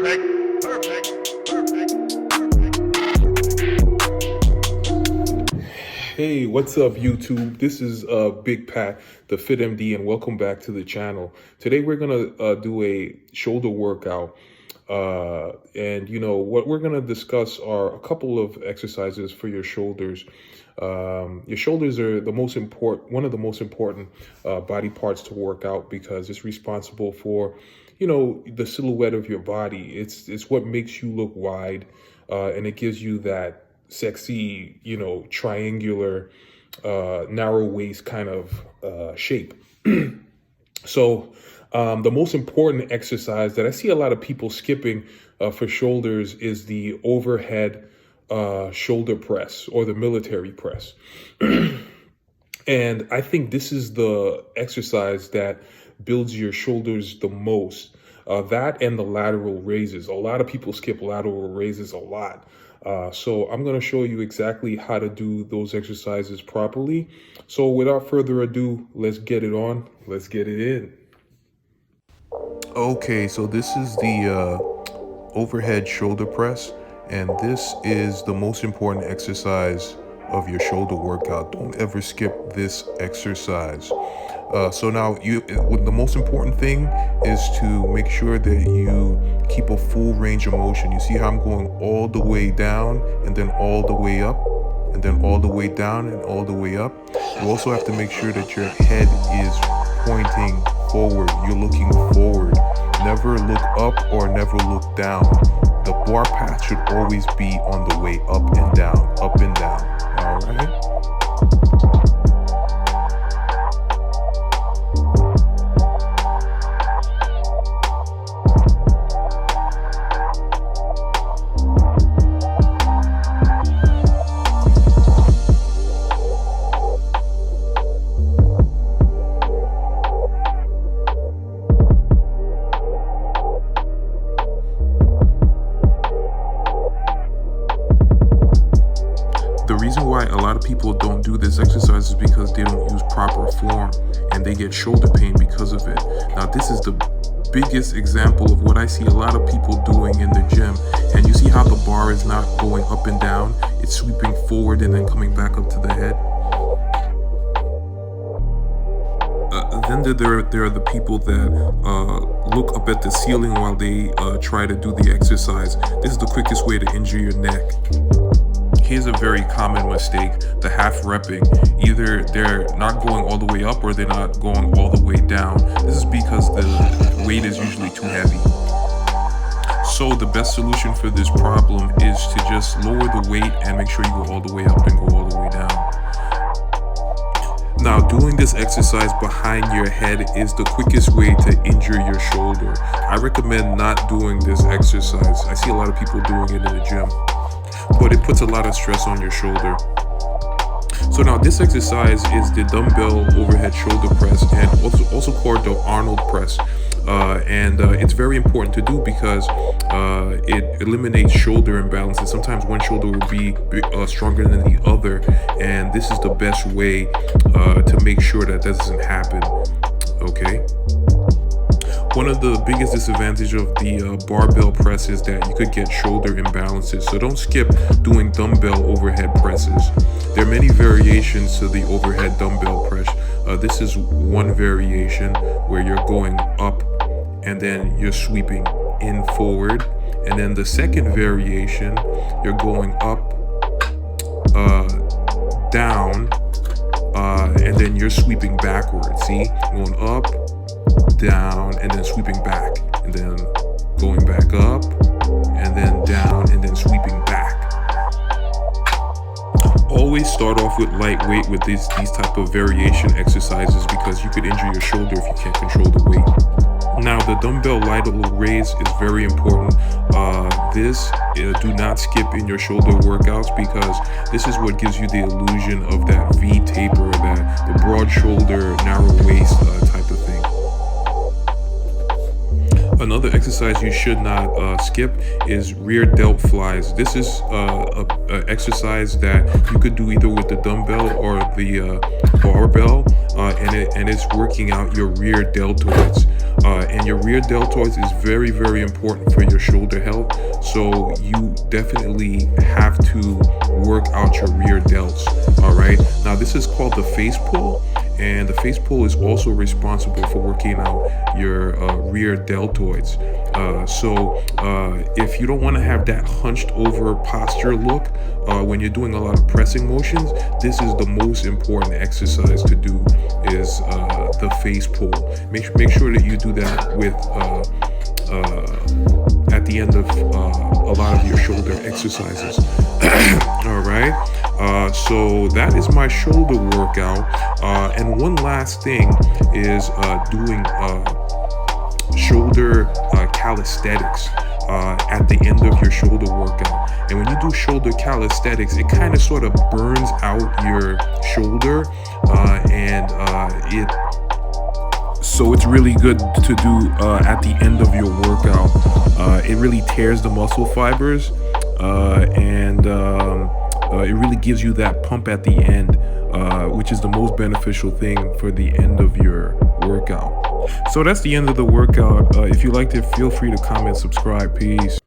Hey, what's up, YouTube? This is Big Pat, the Fit MD, and welcome back to the channel. Today we're gonna do a shoulder workout, and what we're gonna discuss are a couple of exercises for your shoulders. Your shoulders are one of the most important body parts to work out because it's responsible for, the silhouette of your body. It's what makes you look wide, and it gives you that sexy, triangular, narrow waist kind of shape. So the most important exercise that I see a lot of people skipping for shoulders is the overhead shoulder press, or the military press. And I think this is the exercise that builds your shoulders the most. That and the lateral raises. A lot of people skip lateral raises a lot. So I'm going to show you exactly how to do those exercises properly. So without further ado, let's get it on. Let's get it in. Okay, so this is the overhead shoulder press, and this is the most important exercise of your shoulder workout. Don't ever skip this exercise. So now the most important thing is to make sure that you keep a full range of motion. You see how I'm going all the way down and then all the way up and then all the way down and all the way up. You also have to make sure that your head is pointing forward. You're looking forward. Never look up or never look down. The bar path should always be on the way up and down, up and down. All right? The reason why a lot of people don't do this exercise is because they don't use proper form and they get shoulder pain because of it. Now, this is the biggest example of what I see a lot of people doing in the gym. And you see how the bar is not going up and down, it's sweeping forward and then coming back up to the head. Then there are the people that look up at the ceiling while they try to do the exercise. This is the quickest way to injure your neck. Here's a very common mistake, the half repping. Either they're not going all the way up or they're not going all the way down. This is because the weight is usually too heavy. So the best solution for this problem is to just lower the weight and make sure you go all the way up and go all the way down. Now, doing this exercise behind your head is the quickest way to injure your shoulder. I recommend not doing this exercise. I see a lot of people doing it in the gym, but it puts a lot of stress on your shoulder. So now this exercise is the dumbbell overhead shoulder press, and also called the Arnold press. It's very important to do because it eliminates shoulder imbalances. Sometimes one shoulder will be stronger than the other, and this is the best way to make sure that doesn't happen. Okay. One of the biggest disadvantages of the barbell press is that you could get shoulder imbalances. So don't skip doing dumbbell overhead presses. There are many variations to the overhead dumbbell press. This is one variation where you're going up and then you're sweeping in forward. And then the second variation, you're going up, down, and then you're sweeping backwards. See, going up, down, and then sweeping back, and then going back up, and then down, and then sweeping back. Always start off with lightweight with these type of variation exercises because you could injure your shoulder if you can't control the weight. Now, the dumbbell lateral raise is very important. Do not skip in your shoulder workouts because this is what gives you the illusion of that V taper, that the broad shoulder, narrow waist type of thing. Another exercise you should not skip is rear delt flies. This is an exercise that you could do either with the dumbbell or the barbell, and it's working out your rear deltoids. And your rear deltoids is very, very important for your shoulder health. So you definitely have to work out your rear delts. All right. Now this is called the face pull, and the face pull is also responsible for working out your rear deltoids. So if you don't want to have that hunched over posture look when you're doing a lot of pressing motions, this is the most important exercise to do, is the face pull. Make sure that you do that with at the end of a lot of your shoulder exercises. All right. So that is my shoulder workout. And one last thing is doing shoulder calisthenics at the end of your shoulder workout. And when you do shoulder calisthenics, it kind of sort of burns out your shoulder, so it's really good to do at the end of your workout. It really tears the muscle fibers, and it really gives you that pump at the end, which is the most beneficial thing for the end of your workout. So that's the end of the workout. If you liked it, feel free to comment, subscribe. Peace.